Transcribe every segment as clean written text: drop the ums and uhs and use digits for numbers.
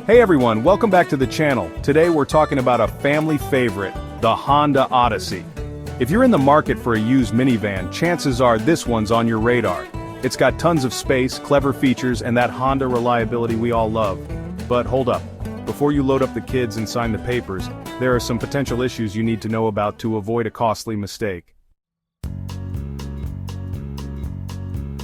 Hey everyone, welcome back to the channel. Today we're talking about a family favorite, the Honda Odyssey. If you're in the market for a used minivan, chances are this one's on your radar. It's got tons of space, clever features, and that Honda reliability we all love. But hold up. Before you load up the kids and sign the papers, there are some potential issues you need to know about to avoid a costly mistake.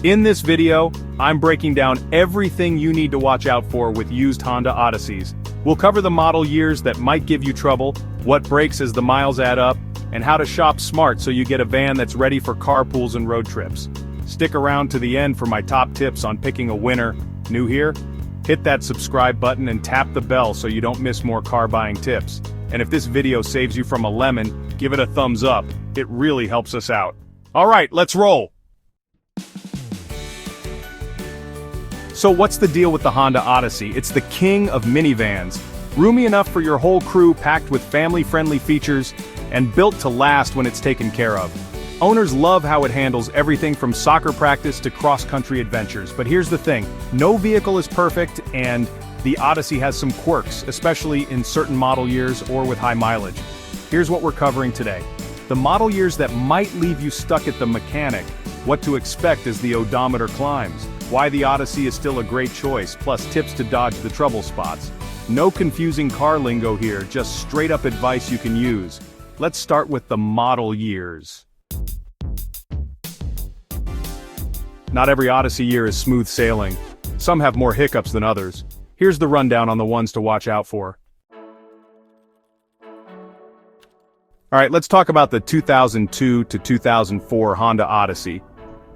In this video, I'm breaking down everything you need to watch out for with used Honda Odysseys. We'll cover the model years that might give you trouble, what breaks as the miles add up, and how to shop smart so you get a van that's ready for carpools and road trips. Stick around to the end for my top tips on picking a winner. New here? Hit that subscribe button and tap the bell so you don't miss more car buying tips. And if this video saves you from a lemon, give it a thumbs up. It really helps us out. Alright, let's roll! So what's the deal with the Honda Odyssey? It's the king of minivans. Roomy enough for your whole crew, packed with family-friendly features, and built to last when it's taken care of. Owners love how it handles everything from soccer practice to cross-country adventures. But here's the thing, no vehicle is perfect, and the Odyssey has some quirks, especially in certain model years or with high mileage. Here's what we're covering today. The model years that might leave you stuck at the mechanic, what to expect as the odometer climbs, why the Odyssey is still a great choice, plus tips to dodge the trouble spots. No confusing car lingo here, just straight-up advice you can use. Let's start with the model years. Not every Odyssey year is smooth sailing. Some have more hiccups than others. Here's the rundown on the ones to watch out for. Alright, let's talk about the 2002 to 2004 Honda Odyssey.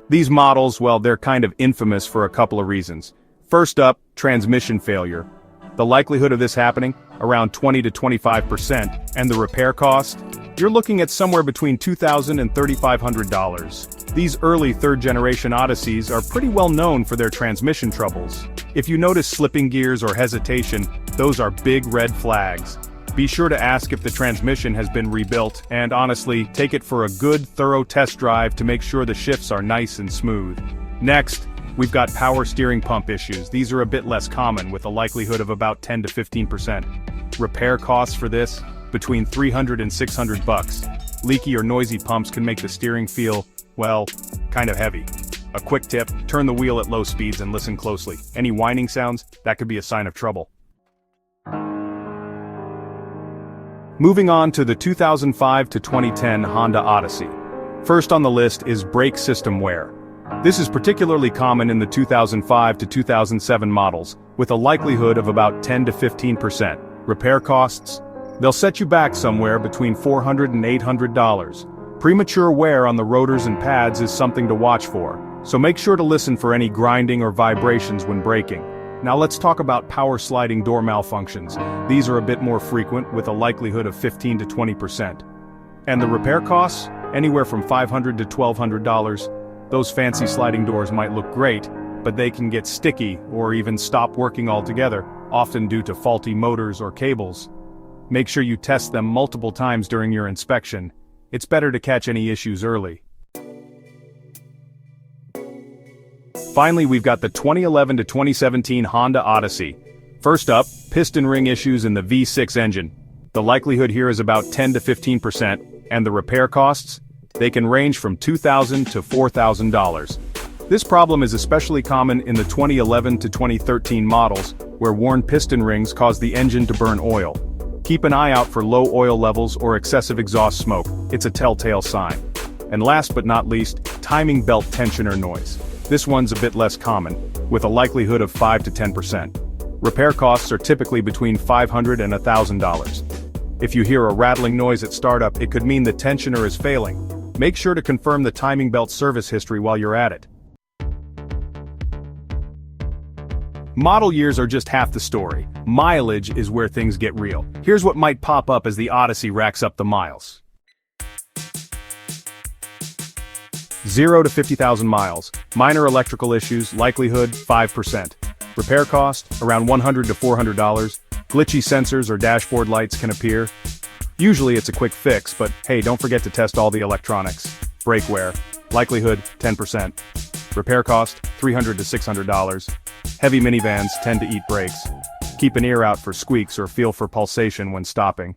These models, well, they're kind of infamous for a couple of reasons. First up, transmission failure. The likelihood of this happening, around 20 to 25%, and the repair cost? You're looking at somewhere between $2,000 and $3,500. These early third-generation Odysseys are pretty well known for their transmission troubles. If you notice slipping gears or hesitation, those are big red flags. Be sure to ask if the transmission has been rebuilt, and honestly, take it for a good, thorough test drive to make sure the shifts are nice and smooth. Next, we've got power steering pump issues. These are a bit less common, with a likelihood of about 10 to 15%. Repair costs for this? Between $300 and $600. Leaky or noisy pumps can make the steering feel, well, kind of heavy. A quick tip, turn the wheel at low speeds and listen closely. Any whining sounds? That could be a sign of trouble. Moving on to the 2005 to 2010 Honda Odyssey. First on the list is brake system wear. This is particularly common in the 2005 to 2007 models, with a likelihood of about 10 to 15%. Repair costs? They'll set you back somewhere between $400 and $800. Premature wear on the rotors and pads is something to watch for, so make sure to listen for any grinding or vibrations when braking. Now let's talk about power sliding door malfunctions. These are a bit more frequent, with a likelihood of 15 to 20%. And the repair costs? Anywhere from $500 to $1,200. Those fancy sliding doors might look great, but they can get sticky or even stop working altogether, often due to faulty motors or cables. Make sure you test them multiple times during your inspection. It's better to catch any issues early. Finally, we've got the 2011 to 2017 Honda Odyssey. First up, piston ring issues in the V6 engine. The likelihood here is about 10 to 15%, and the repair costs? They can range from $2,000 to $4,000. This problem is especially common in the 2011 to 2013 models, where worn piston rings cause the engine to burn oil. Keep an eye out for low oil levels or excessive exhaust smoke. It's a telltale sign. And last but not least, timing belt tensioner noise. This one's a bit less common, with a likelihood of 5 to 10%. Repair costs are typically between $500 and $1,000. If you hear a rattling noise at startup, it could mean the tensioner is failing. Make sure to confirm the timing belt service history while you're at it. Model years are just half the story. Mileage is where things get real. Here's what might pop up as the Odyssey racks up the miles. 0 to 50,000 miles. Minor electrical issues, likelihood 5%. Repair cost, around $100 to $400. Glitchy sensors or dashboard lights can appear. Usually it's a quick fix, but hey, don't forget to test all the electronics. Brake wear, likelihood 10%. Repair cost, $300 to $600. Heavy minivans tend to eat brakes. Keep an ear out for squeaks or feel for pulsation when stopping.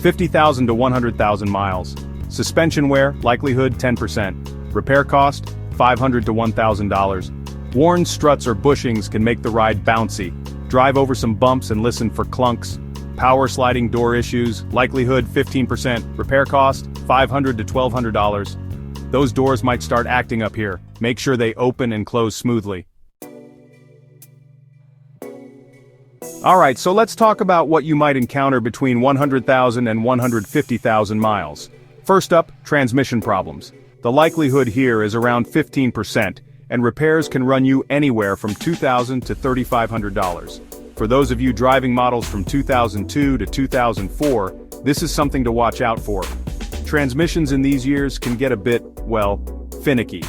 50,000 to 100,000 miles. Suspension wear, likelihood 10%. Repair cost, $500 to $1,000. Worn struts or bushings can make the ride bouncy. Drive over some bumps and listen for clunks. Power sliding door issues, likelihood 15%. Repair cost, $500 to $1,200. Those doors might start acting up here. Make sure they open and close smoothly. Alright, so let's talk about what you might encounter between 100,000 and 150,000 miles. First up, transmission problems. The likelihood here is around 15%, and repairs can run you anywhere from $2,000 to $3,500. For those of you driving models from 2002 to 2004, this is something to watch out for. Transmissions in these years can get a bit, well, finicky.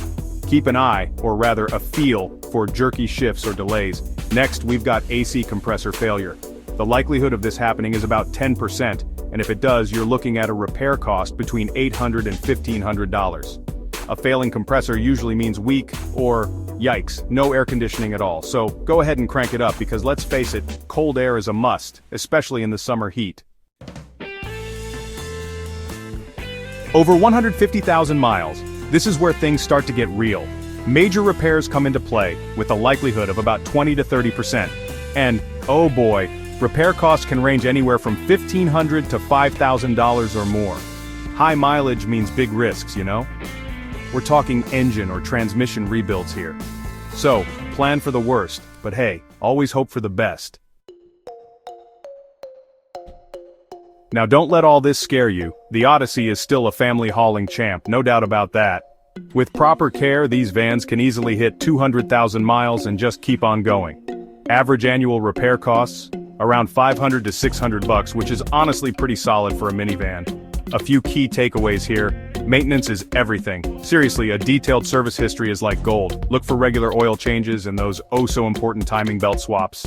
Keep an eye, or rather a feel, for jerky shifts or delays. Next, we've got AC compressor failure. The likelihood of this happening is about 10%, and if it does, you're looking at a repair cost between $800 and $1,500. A failing compressor usually means weak, or, yikes, no air conditioning at all, so go ahead and crank it up because let's face it, cold air is a must, especially in the summer heat. Over 150,000 miles, this is where things start to get real. Major repairs come into play, with a likelihood of about 20 to 30%. And, oh boy, repair costs can range anywhere from $1,500 to $5,000 or more. High mileage means big risks, you know? We're talking engine or transmission rebuilds here. So, plan for the worst, but hey, always hope for the best. Now don't let all this scare you. The Odyssey is still a family hauling champ, no doubt about that. With proper care, these vans can easily hit 200,000 miles and just keep on going. Average annual repair costs? Around $500 to $600, which is honestly pretty solid for a minivan. A few key takeaways here. Maintenance is everything. Seriously, a detailed service history is like gold. Look for regular oil changes and those oh-so-important timing belt swaps.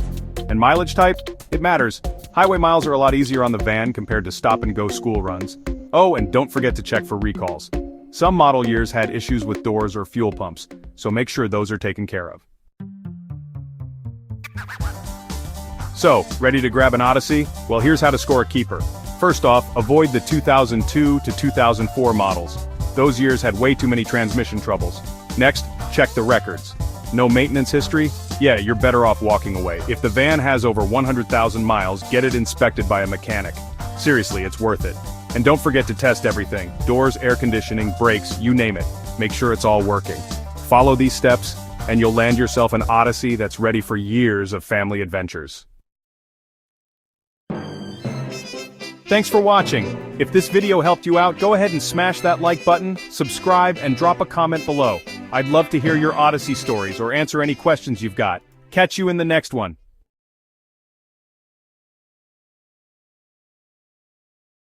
And mileage type? It matters. Highway miles are a lot easier on the van compared to stop-and-go school runs. Oh, and don't forget to check for recalls. Some model years had issues with doors or fuel pumps, so make sure those are taken care of. So, ready to grab an Odyssey? Well, here's how to score a keeper. First off, avoid the 2002 to 2004 models. Those years had way too many transmission troubles. Next, check the records. No maintenance history? Yeah, you're better off walking away. If the van has over 100,000 miles, get it inspected by a mechanic. Seriously, it's worth it. And don't forget to test everything. Doors, air conditioning, brakes, you name it. Make sure it's all working. Follow these steps, and you'll land yourself an Odyssey that's ready for years of family adventures. Thanks for watching. If this video helped you out, go ahead and smash that like button, subscribe, and drop a comment below. I'd love to hear your Odyssey stories or answer any questions you've got. Catch you in the next one.